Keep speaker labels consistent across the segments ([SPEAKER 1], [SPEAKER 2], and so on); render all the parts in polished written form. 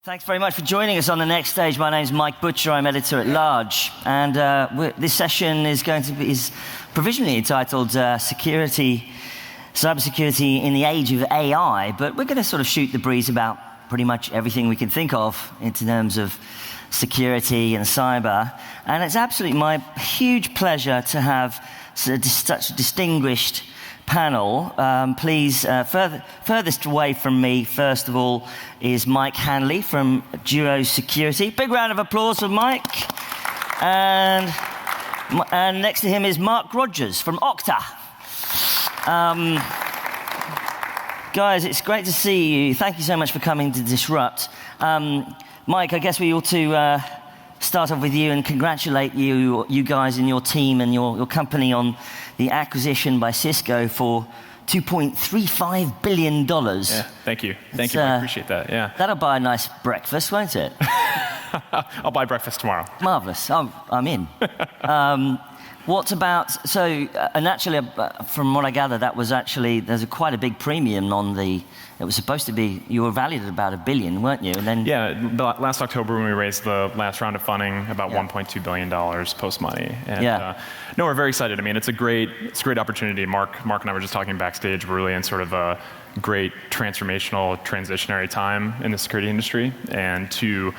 [SPEAKER 1] Thanks very much for joining us on the next stage. My name's Mike Butcher. I'm editor-at-large, and this session is provisionally entitled "Cybersecurity in the Age of AI." But we're going to sort of shoot the breeze about pretty much everything we can think of in terms of security and cyber. And it's absolutely my huge pleasure to have such a distinguished panel. Please, furthest away from me, first of all, is Mike Hanley from Duo Security. Big round of applause for Mike. And next to him is Marc from Okta. Guys, it's great to see you. Thank you so much for coming to Disrupt. Mike, I guess we ought to start off with you and congratulate you guys and your team and your company on the acquisition by Cisco for $2.35 billion.
[SPEAKER 2] Yeah, thank you. Thank you. I appreciate that. Yeah.
[SPEAKER 1] That'll buy a nice breakfast, won't it?
[SPEAKER 2] I'll buy breakfast tomorrow.
[SPEAKER 1] Marvelous. I'm in. What about, and actually, from what I gather, that was actually, there's quite a big premium on it was supposed to be, you were valued at about $1 billion, weren't you? And then
[SPEAKER 2] last October when we raised the last round of funding, about $1.2 billion post-money. And no, we're very excited. I mean, it's a great opportunity. Marc and I were just talking backstage. We're really in sort of a great transformational, transitionary time in the security industry. And to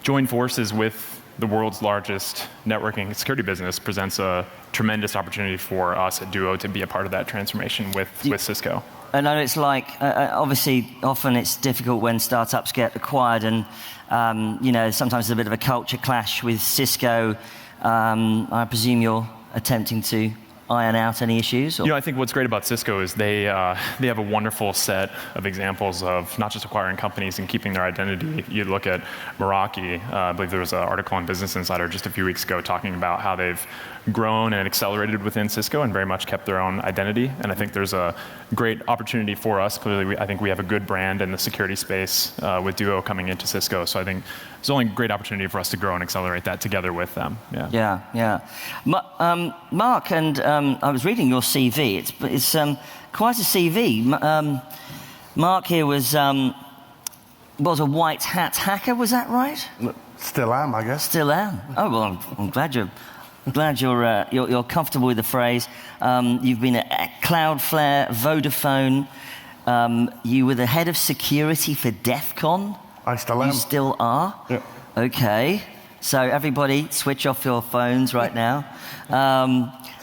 [SPEAKER 2] join forces with the world's largest networking and security business presents a tremendous opportunity for us at Duo to be a part of that transformation with Cisco.
[SPEAKER 1] I know it's like, obviously, often it's difficult when startups get acquired and, sometimes there's a bit of a culture clash with Cisco. I presume you're attempting to iron out any issues? Or?
[SPEAKER 2] I think what's great about Cisco is they have a wonderful set of examples of not just acquiring companies and keeping their identity. You look at Meraki. I believe there was an article on Business Insider just a few weeks ago talking about how they've grown and accelerated within Cisco and very much kept their own identity. And I think there's a great opportunity for us. Clearly, I think we have a good brand in the security space with Duo coming into Cisco. So I think it's only a great opportunity for us to grow and accelerate that together with them.
[SPEAKER 1] Yeah. Marc, and I was reading your CV. It's quite a CV. Marc here was a white hat hacker. Was that right?
[SPEAKER 3] Still am, I guess.
[SPEAKER 1] Still am. Oh well, I'm glad you're comfortable with the phrase. You've been at Cloudflare, Vodafone. You were the head of security for DEF CON.
[SPEAKER 3] I still am.
[SPEAKER 1] You still are?
[SPEAKER 3] Yeah.
[SPEAKER 1] Okay. So everybody, switch off your phones right now.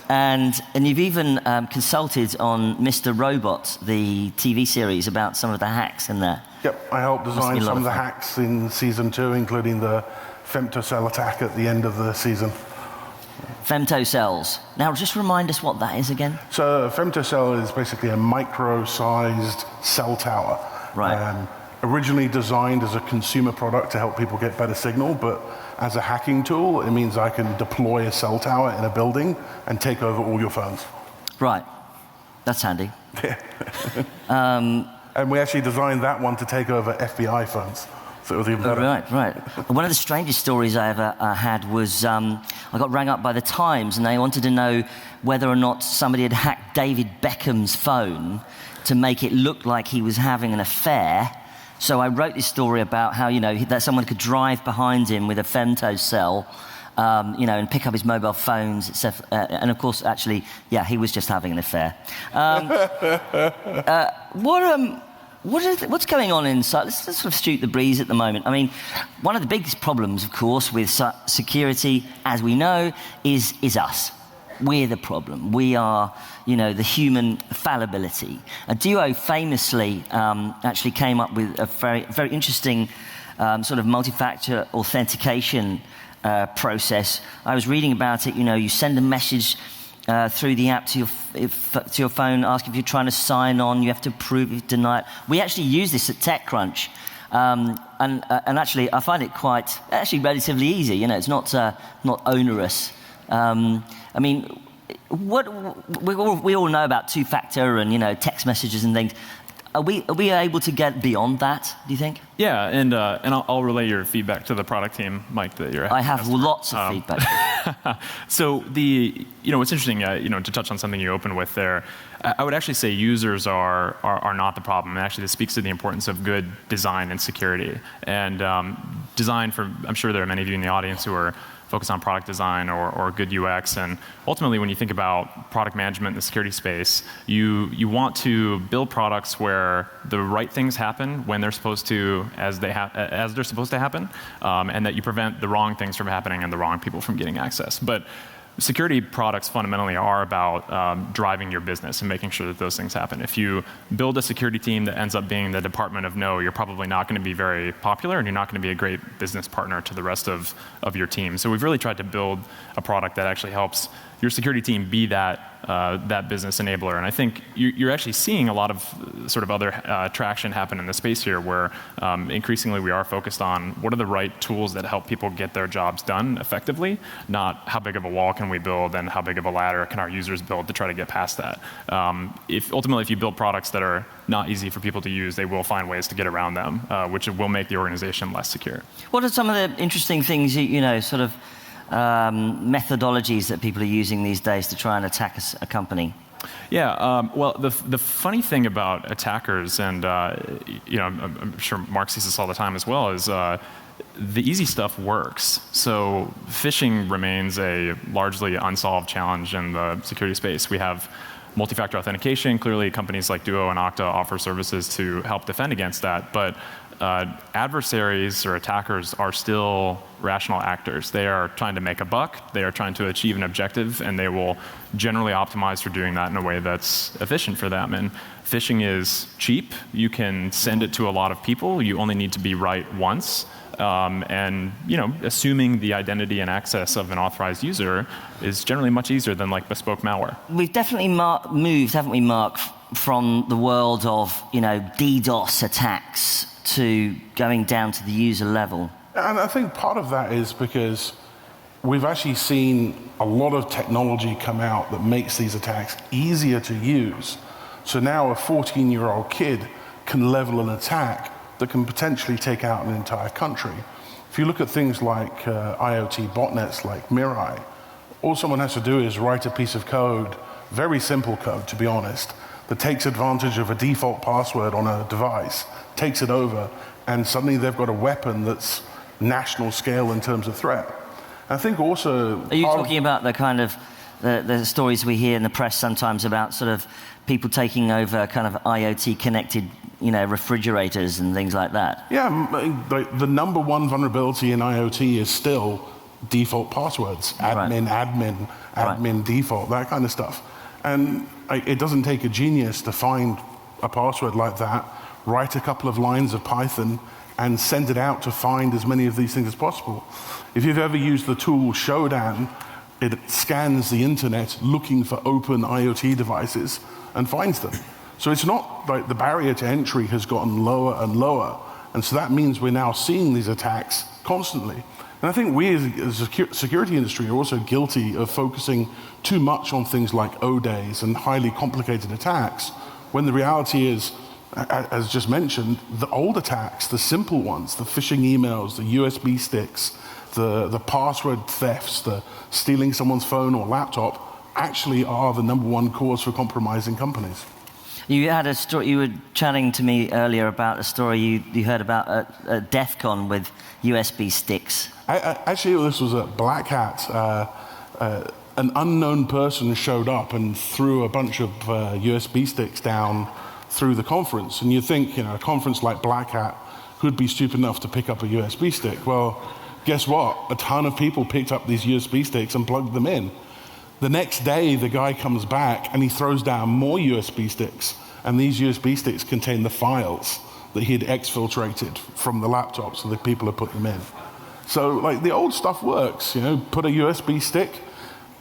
[SPEAKER 1] And you've even consulted on Mr. Robot, the TV series about some of the hacks in there.
[SPEAKER 3] Yep, I helped design some of the hacks in season 2, including the femtocell attack at the end of the season.
[SPEAKER 1] Femtocells. Now, just remind us what that is again.
[SPEAKER 3] So, a femtocell is basically a micro-sized cell tower.
[SPEAKER 1] Right.
[SPEAKER 3] Originally designed as a consumer product to help people get better signal, but as a hacking tool, it means I can deploy a cell tower in a building and take over all your phones.
[SPEAKER 1] Right. That's handy.
[SPEAKER 3] And we actually designed that one to take over FBI phones. So it was even better.
[SPEAKER 1] Right. One of the strangest stories I ever had was I got rang up by the Times and they wanted to know whether or not somebody had hacked David Beckham's phone to make it look like he was having an affair. So I wrote this story about how, that someone could drive behind him with a femtocell, and pick up his mobile phones, etc. And of course, actually, he was just having an affair. What's going on inside? Let's sort of shoot the breeze at the moment. I mean, one of the biggest problems, of course, with security, as we know, is us. We're the problem. We are, the human fallibility. Duo famously actually came up with a very, very interesting sort of multi-factor authentication process. I was reading about it. You send a message through the app to your phone, ask if you're trying to sign on. You have to prove you deny it. We actually use this at TechCrunch. And actually, I find it relatively easy. It's not onerous. I mean, we all know about two-factor and text messages and things. Are we able to get beyond that, do you think?
[SPEAKER 2] Yeah, and I'll relay your feedback to the product team, Mike, that you're
[SPEAKER 1] I have lots of feedback.
[SPEAKER 2] So what's interesting, to touch on something you opened with there, I would actually say users are not the problem. And actually, this speaks to the importance of good design and security. And design I'm sure there are many of you in the audience who are focused on product design or good UX. And ultimately, when you think about product management in the security space, you want to build products where the right things happen when they're supposed to, as they're supposed to happen, and that you prevent the wrong things from happening and the wrong people from getting access. But security products fundamentally are about driving your business and making sure that those things happen. If you build a security team that ends up being the department of no, you're probably not going to be very popular, and you're not going to be a great business partner to the rest of your team. So we've really tried to build a product that actually helps your security team be that business enabler. And I think you're actually seeing a lot of sort of other traction happen in the space here, where increasingly we are focused on what are the right tools that help people get their jobs done effectively, not how big of a wall can we build and how big of a ladder can our users build to try to get past that. Ultimately, if you build products that are not easy for people to use, they will find ways to get around them, which will make the organization less secure.
[SPEAKER 1] What are some of the interesting things, sort of methodologies that people are using these days to try and attack a company?
[SPEAKER 2] Yeah, well, the funny thing about attackers, and I'm sure Marc sees this all the time as well, is the easy stuff works. So phishing remains a largely unsolved challenge in the security space. We have multi-factor authentication. Clearly, companies like Duo and Okta offer services to help defend against that. But adversaries or attackers are still rational actors. They are trying to make a buck. They are trying to achieve an objective, and they will generally optimize for doing that in a way that's efficient for them. And phishing is cheap. You can send it to a lot of people. You only need to be right once. And assuming the identity and access of an authorized user is generally much easier than like bespoke malware.
[SPEAKER 1] We've definitely moved, haven't we, Marc, from the world of DDoS attacks to going down to the user level.
[SPEAKER 3] And I think part of that is because we've actually seen a lot of technology come out that makes these attacks easier to use. So now a 14-year-old kid can level an attack that can potentially take out an entire country. If you look at things like IoT botnets like Mirai, all someone has to do is write a piece of code, very simple code to be honest, that takes advantage of a default password on a device, takes it over, and suddenly they've got a weapon that's national scale in terms of threat. I think also...
[SPEAKER 1] Are you talking about the kind of the stories we hear in the press sometimes about sort of people taking over kind of IoT connected refrigerators and things like that?
[SPEAKER 3] Yeah, the number one vulnerability in IoT is still default passwords. Admin, admin, admin, default, that kind of stuff. And it doesn't take a genius to find a password like that, write a couple of lines of Python, and send it out to find as many of these things as possible. If you've ever used the tool Shodan, it scans the internet looking for open IoT devices and finds them. So it's not like the barrier to entry has gotten lower and lower. And so that means we're now seeing these attacks constantly. And I think we as a security industry are also guilty of focusing too much on things like O-days and highly complicated attacks, when the reality is, as just mentioned, the old attacks, the simple ones, the phishing emails, the USB sticks, the password thefts, the stealing someone's phone or laptop, actually are the number one cause for compromising companies.
[SPEAKER 1] You had a story, you were chatting to me earlier about a story you heard about at DEF CON with USB sticks.
[SPEAKER 3] Actually, this was at Black Hat. An unknown person showed up and threw a bunch of USB sticks down through the conference. And you think, a conference like Black Hat, who'd be stupid enough to pick up a USB stick? Well, guess what? A ton of people picked up these USB sticks and plugged them in. The next day, the guy comes back and he throws down more USB sticks. And these USB sticks contain the files that he had exfiltrated from the laptop so that people had put them in. So, like, the old stuff works, put a USB stick,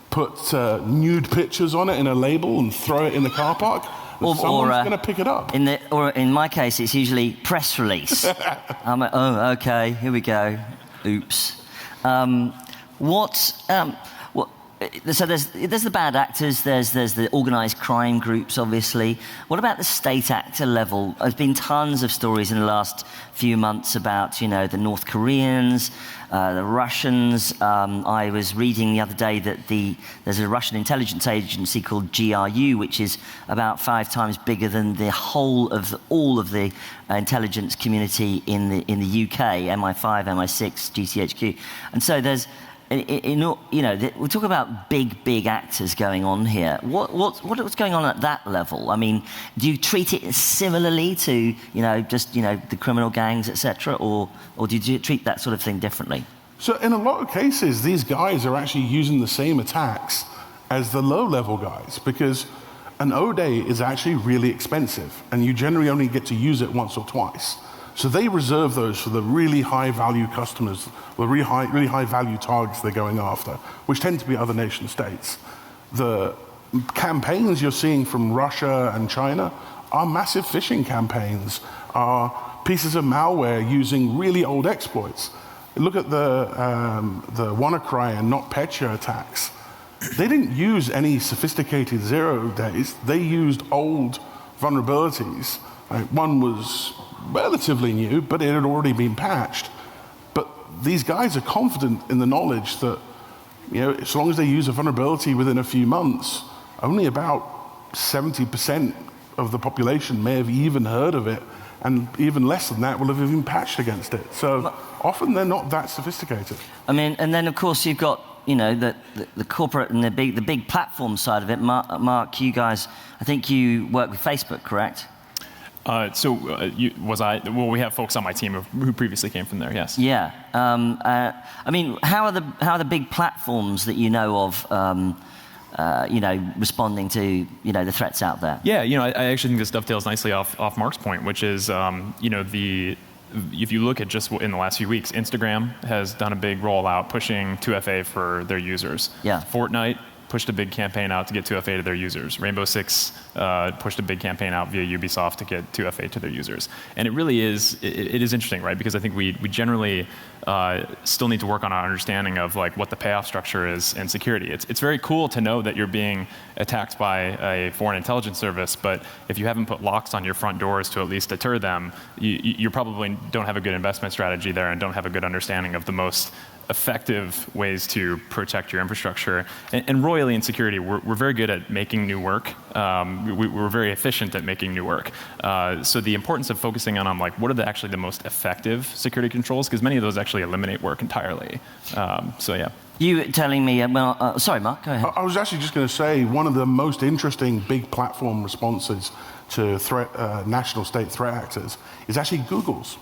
[SPEAKER 3] put nude pictures on it in a label and throw it in the car park. Someone's going to pick it up.
[SPEAKER 1] Or in my case, it's usually press release. I'm like, oh, okay, here we go. Oops. so there's the bad actors, there's the organised crime groups, obviously. What about the state actor level? There's been tons of stories in the last few months about, you know, the North Koreans, the Russians. I was reading the other day that there's a Russian intelligence agency called GRU, which is about 5 times bigger than the whole of all of the intelligence community in the UK, MI5, MI6, GCHQ. And so there's, you know, we're talking about big actors going on here. What's going on at that level? I mean, do you treat it similarly to, you know, just, you know, the criminal gangs, etc., or do you treat that sort of thing differently?
[SPEAKER 3] So in a lot of cases, these guys are actually using the same attacks as the low-level guys, because an O-Day is actually really expensive, and you generally only get to use it once or twice. So they reserve those for the really high-value customers, the really high-value targets they're going after, which tend to be other nation states. The campaigns you're seeing from Russia and China are massive phishing campaigns, are pieces of malware using really old exploits. Look at the WannaCry and NotPetya attacks. They didn't use any sophisticated 0 days. They used old vulnerabilities. One was relatively new, but it had already been patched. But these guys are confident in the knowledge that, you know, as long as they use a vulnerability within a few months, only about 70% of the population may have even heard of it, and even less than that will have even patched against it. So often they're not that sophisticated. I
[SPEAKER 1] mean, and then of course you've got, you know, the corporate and the big platform side of it. Marc, you guys, I think you work with Facebook, correct?
[SPEAKER 2] We have folks on my team who previously came from there, yes.
[SPEAKER 1] Yeah. I mean, how are the big platforms that you know of, you know, responding to, you know, the threats out there?
[SPEAKER 2] Yeah, you know, I actually think this dovetails nicely off Marc's point, which is, you know, if you look at just in the last few weeks, Instagram has done a big rollout pushing 2FA for their users.
[SPEAKER 1] Yeah.
[SPEAKER 2] Fortnite pushed a big campaign out to get 2FA to their users. Rainbow Six pushed a big campaign out via Ubisoft to get 2FA to their users. And it really is, it is interesting, right? Because I think we generally still need to work on our understanding of like what the payoff structure is in security. It's very cool to know that you're being attacked by a foreign intelligence service, but if you haven't put locks on your front doors to at least deter them, you probably don't have a good investment strategy there and don't have a good understanding of the most effective ways to protect your infrastructure. And royally in security, we're very good at making new work. We're very efficient at making new work. So the importance of focusing on like what are actually the most effective security controls, because many of those actually eliminate work entirely. So yeah.
[SPEAKER 1] You telling me, sorry, Marc, go ahead.
[SPEAKER 3] I was actually just going to say one of the most interesting big platform responses to national state threat actors is actually Google's.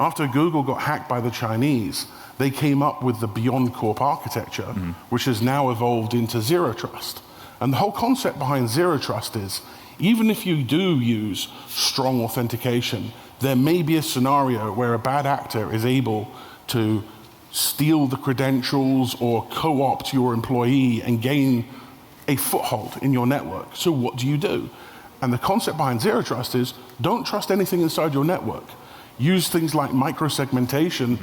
[SPEAKER 3] After Google got hacked by the Chinese, they came up with the Beyond Corp architecture, which has now evolved into Zero Trust. And the whole concept behind Zero Trust is, even if you do use strong authentication, there may be a scenario where a bad actor is able to steal the credentials or co-opt your employee and gain a foothold in your network. So what do you do? And the concept behind Zero Trust is, don't trust anything inside your network. Use things like microsegmentation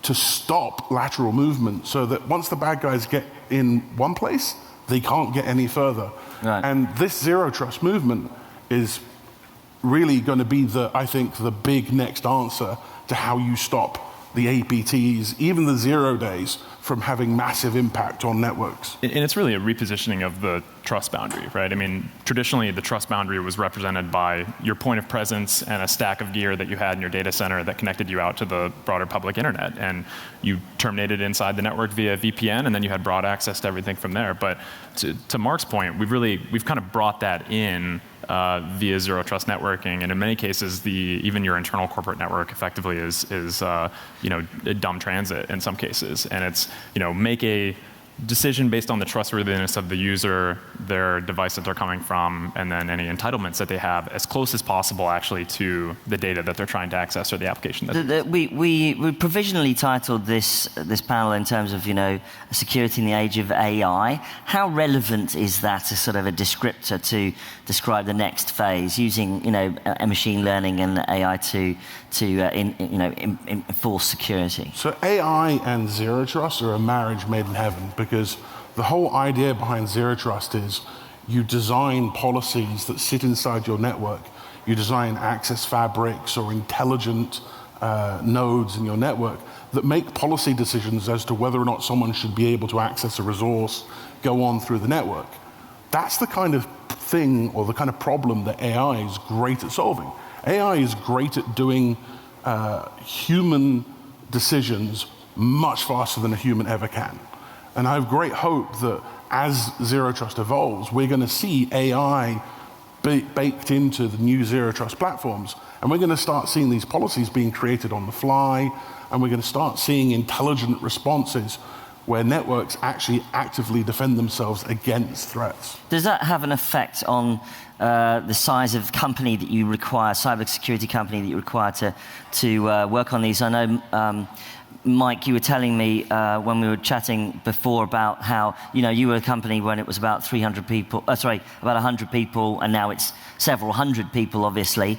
[SPEAKER 3] to stop lateral movement so that once the bad guys get in one place, they can't get any further. Right. And this Zero Trust movement is really going to be I think, the big next answer to how you stop the APTs, even the 0 days, from having massive impact on networks.
[SPEAKER 2] And it's really a repositioning of the trust boundary, right? I mean, traditionally the trust boundary was represented by your point of presence and a stack of gear that you had in your data center that connected you out to the broader public internet. And you terminated inside the network via VPN, and then you had broad access to everything from there. But to Marc's point, we've kind of brought that in via Zero Trust networking, and in many cases, even your internal corporate network effectively is you know, a dumb transit in some cases, and it's, you know, make a decision based on the trustworthiness of the user, their device that they're coming from, and then any entitlements that they have as close as possible actually to the data that they're trying to access or the application that
[SPEAKER 1] we provisionally titled this panel in terms of, you know, security in the age of AI. How relevant is that as sort of a descriptor to describe the next phase, using, you know, machine learning and AI to enforce security?
[SPEAKER 3] So AI and Zero Trust are a marriage made in heaven, because the whole idea behind Zero Trust is you design policies that sit inside your network. You design access fabrics or intelligent nodes in your network that make policy decisions as to whether or not someone should be able to access a resource, go on through the network. That's the kind of thing or the kind of problem that AI is great at solving. AI is great at doing human decisions much faster than a human ever can. And I have great hope that as Zero Trust evolves, we're going to see AI baked into the new Zero Trust platforms. And we're going to start seeing these policies being created on the fly, and we're going to start seeing intelligent responses where networks actually actively defend themselves against threats.
[SPEAKER 1] Does that have an effect on the size of company that you require, cybersecurity company that you require to work on these? I know, Mike, you were telling me when we were chatting before about how, you were a company when it was about 300 people, about 100 people, and now it's several hundred people, obviously.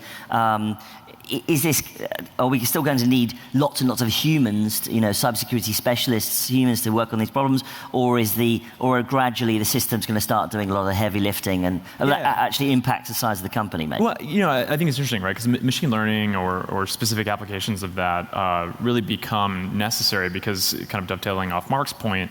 [SPEAKER 1] Are we still going to need lots and lots of humans, cybersecurity specialists, humans to work on these problems, or gradually the system's going to start doing a lot of heavy lifting and actually impact the size of the company, maybe?
[SPEAKER 2] Well, I think it's interesting, right? Because machine learning or specific applications of that really become necessary because, kind of dovetailing off Marc's point,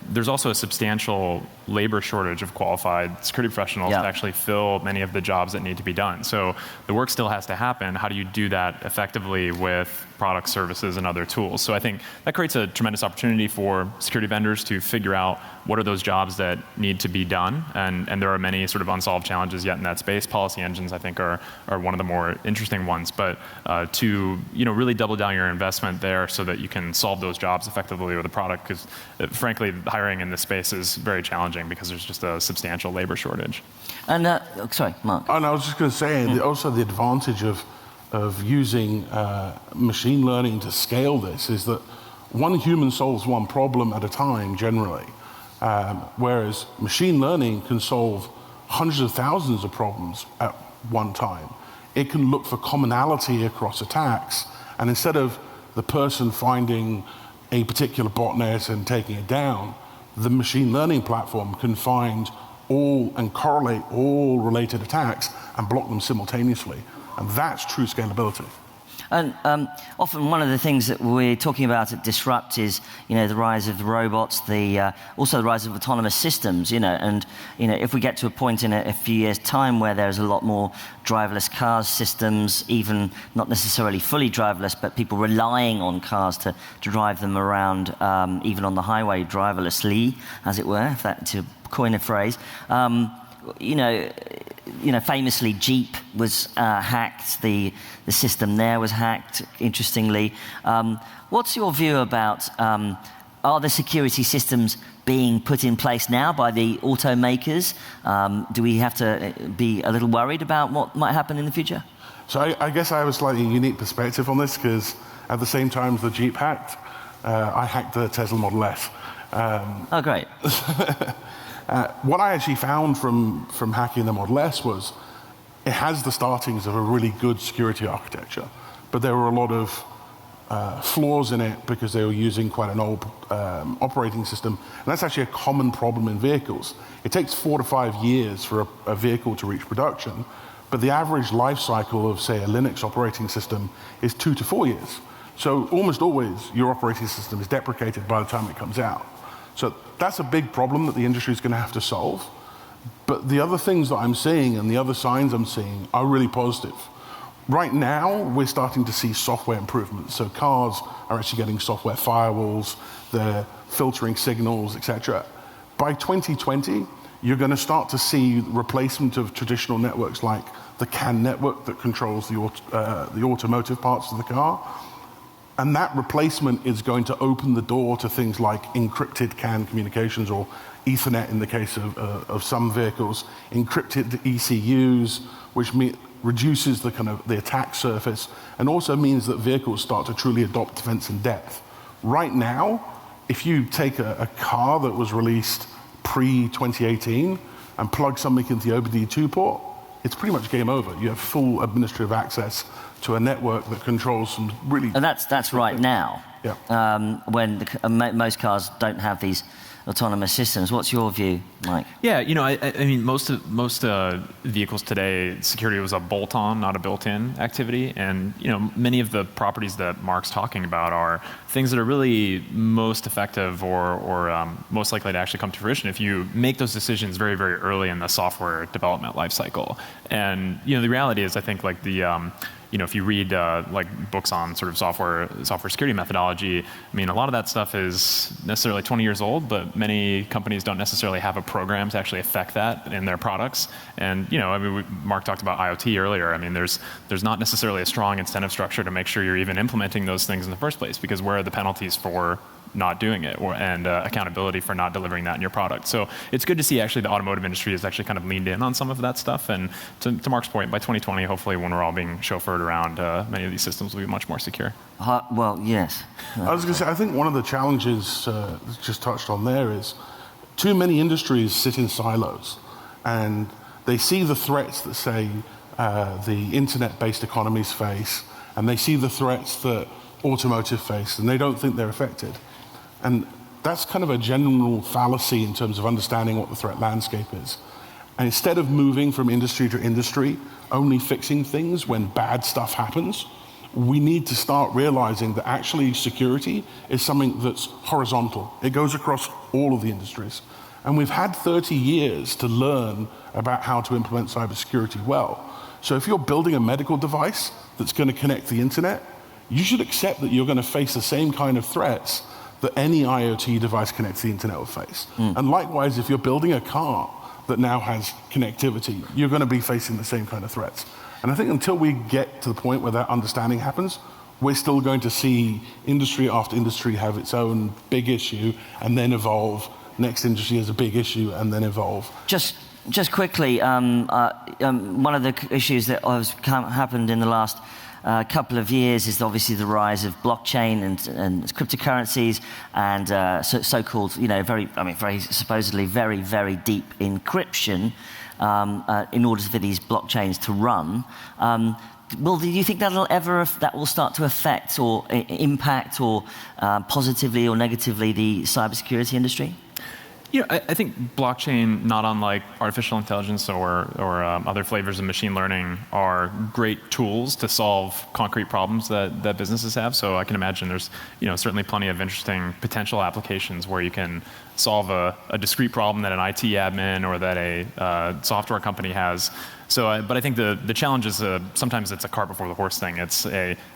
[SPEAKER 2] there's also a substantial labor shortage of qualified security professionals to actually fill many of the jobs that need to be done. So the work still has to happen. How do you do that effectively with products, services, and other tools? So I think that creates a tremendous opportunity for security vendors to figure out what are those jobs that need to be done. And there are many sort of unsolved challenges yet in that space. Policy engines, I think, are one of the more interesting ones. But to really double down your investment there so that you can solve those jobs effectively with a product, because frankly, hiring in this space is very challenging because there's just a substantial labor shortage.
[SPEAKER 1] And sorry, Marc.
[SPEAKER 3] And I was just going to say, also the advantage of using machine learning to scale this is that one human solves one problem at a time, generally, whereas machine learning can solve hundreds of thousands of problems at one time. It can look for commonality across attacks, and instead of the person finding a particular botnet and taking it down, the machine learning platform can find all and correlate all related attacks and block them simultaneously. And that's true scalability.
[SPEAKER 1] And often one of the things that we're talking about at Disrupt is, the rise of the robots, also the rise of autonomous systems, and if we get to a point in a few years' time where there's a lot more driverless cars systems, even not necessarily fully driverless, but people relying on cars to drive them around, even on the highway, driverlessly, as it were, to coin a phrase. Famously, Jeep was hacked. The system there was hacked, interestingly. What's your view about, are the security systems being put in place now by the automakers? Do we have to be a little worried about what might happen in the future?
[SPEAKER 3] So I guess I have a slightly unique perspective on this, because at the same time as the Jeep hacked, I hacked the Tesla Model S.
[SPEAKER 1] Oh, great.
[SPEAKER 3] What I actually found from hacking the Model S was it has the startings of a really good security architecture, but there were a lot of flaws in it because they were using quite an old operating system, and that's actually a common problem in vehicles. It takes 4 to 5 years for a vehicle to reach production, but the average life cycle of, say, a Linux operating system is 2 to 4 years. So almost always your operating system is deprecated by the time it comes out. So that's a big problem that the industry is going to have to solve. But the other things that I'm seeing and the other signs I'm seeing are really positive. Right now, we're starting to see software improvements. So cars are actually getting software firewalls, they're filtering signals, etc. By 2020, you're going to start to see replacement of traditional networks like the CAN network that controls the automotive parts of the car. And that replacement is going to open the door to things like encrypted CAN communications, or Ethernet in the case of some vehicles, encrypted ECUs, which reduces the attack surface, and also means that vehicles start to truly adopt defense in depth. Right now, if you take a car that was released pre-2018 and plug something into the OBD2 port, it's pretty much game over. You have full administrative access to a network that controls some really...
[SPEAKER 1] And that's right now.
[SPEAKER 3] Yeah.
[SPEAKER 1] When most cars don't have these autonomous systems. What's your view, Mike?
[SPEAKER 2] Yeah, I mean, most vehicles today, security was a bolt-on, not a built-in activity, and many of the properties that Marc's talking about are things that are really most effective or most likely to actually come to fruition if you make those decisions very, very early in the software development lifecycle. And the reality is, I think, like if you read like books on sort of software security methodology, I mean, a lot of that stuff is necessarily 20 years old, but many companies don't necessarily have a program to actually affect that in their products. And I mean, Marc talked about IoT earlier. I mean, there's not necessarily a strong incentive structure to make sure you're even implementing those things in the first place, because where are the penalties for not doing it, and accountability for not delivering that in your product. So it's good to see actually the automotive industry has actually kind of leaned in on some of that stuff. And to Marc's point, by 2020, hopefully when we're all being chauffeured around, many of these systems will be much more secure.
[SPEAKER 1] Well, yes.
[SPEAKER 3] I was going to say, I think one of the challenges just touched on there is too many industries sit in silos, and they see the threats that, say, the internet-based economies face, and they see the threats that automotive face, and they don't think they're affected. And that's kind of a general fallacy in terms of understanding what the threat landscape is. And instead of moving from industry to industry, only fixing things when bad stuff happens, we need to start realizing that actually security is something that's horizontal. It goes across all of the industries. And we've had 30 years to learn about how to implement cybersecurity well. So if you're building a medical device that's going to connect the internet, you should accept that you're going to face the same kind of threats that any IoT device connected to the internet will face. And likewise, if you're building a car that now has connectivity, you're going to be facing the same kind of threats. And I think until we get to the point where that understanding happens, we're still going to see industry after industry have its own big issue and then evolve. Next industry has a big issue and then evolve.
[SPEAKER 1] Just quickly, one of the issues that has happened in the last couple of years is obviously the rise of blockchain and cryptocurrencies and so-called, very supposedly very deep encryption in order for these blockchains to run. Do you think that will start to affect or impact or positively or negatively the cybersecurity industry?
[SPEAKER 2] I think blockchain, not unlike artificial intelligence or other flavors of machine learning, are great tools to solve concrete problems that businesses have. So I can imagine there's certainly plenty of interesting potential applications where you can solve a discrete problem that an IT admin or that a software company has. So, but I think the challenge is sometimes it's a cart before the horse thing. It's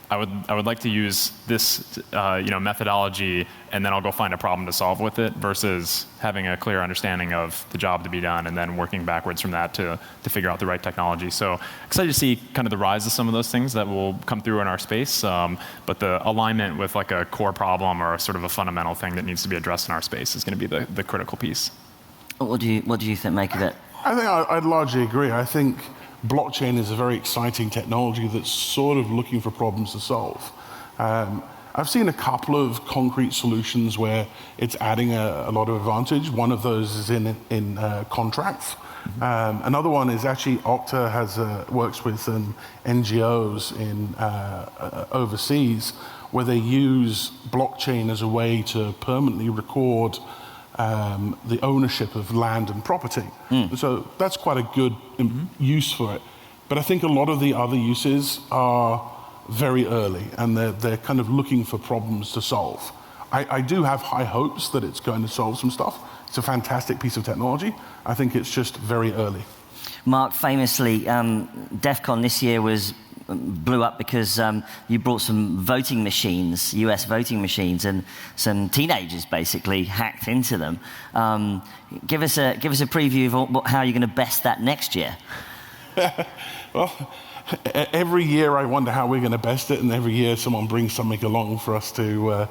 [SPEAKER 2] I would like to use this methodology, and then I'll go find a problem to solve with it, versus having a clear understanding of the job to be done and then working backwards from that to figure out the right technology. So excited to see kind of the rise of some of those things that will come through in our space. But the alignment with like a core problem or sort of a fundamental thing that needs to be addressed in our space is going to be the critical piece.
[SPEAKER 1] What do you think, make of it?
[SPEAKER 3] I think I'd largely agree. I think blockchain is a very exciting technology that's sort of looking for problems to solve. I've seen a couple of concrete solutions where it's adding a lot of advantage. One of those is in contracts. Another one is actually Okta works with NGOs in overseas, where they use blockchain as a way to permanently record the ownership of land and property. So that's quite a good use for it. But I think a lot of the other uses are very early, and they're kind of looking for problems to solve. I do have high hopes that it's going to solve some stuff. It's a fantastic piece of technology. I think it's just very early.
[SPEAKER 1] Marc, famously, DEF CON this year blew up because you brought some voting machines, US voting machines, and some teenagers basically hacked into them. Give us a preview of how you're going to best that next year.
[SPEAKER 3] Well, every year I wonder how we're going to best it, and every year someone brings something along for us to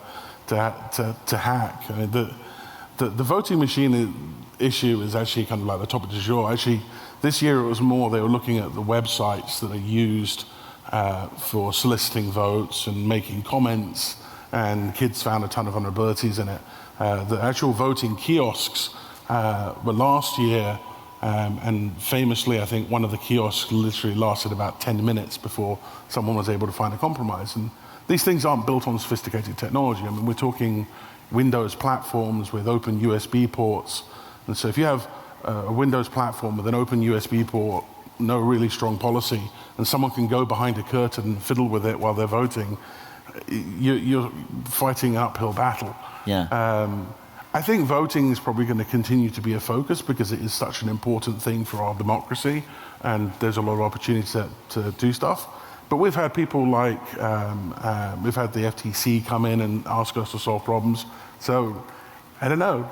[SPEAKER 3] hack. I mean, the voting machine issue is actually kind of like the topic du jour. Actually, this year it was more they were looking at the websites that are used for soliciting votes and making comments, and kids found a ton of vulnerabilities in it. The actual voting kiosks were last year, and famously, I think one of the kiosks literally lasted about 10 minutes before someone was able to find a compromise. And these things aren't built on sophisticated technology. I mean, we're talking Windows platforms with open USB ports. And so if you have a Windows platform with an open USB port, no really strong policy, and someone can go behind a curtain and fiddle with it while they're voting, you're fighting an uphill battle.
[SPEAKER 1] Yeah.
[SPEAKER 3] I think voting is probably going to continue to be a focus because it is such an important thing for our democracy, and there's a lot of opportunity to do stuff. But we've had people like, we've had the FTC come in and ask us to solve problems. So, I don't know.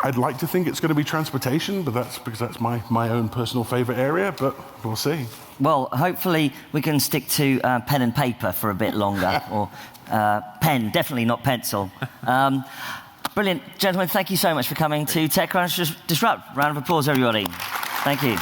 [SPEAKER 3] I'd like to think it's going to be transportation, but that's because that's my own personal favorite area, but we'll see.
[SPEAKER 1] Well, hopefully we can stick to pen and paper for a bit longer, or pen, definitely not pencil. Brilliant. Gentlemen, thank you so much for coming to TechCrunch Disrupt. Round of applause, everybody. Thank you.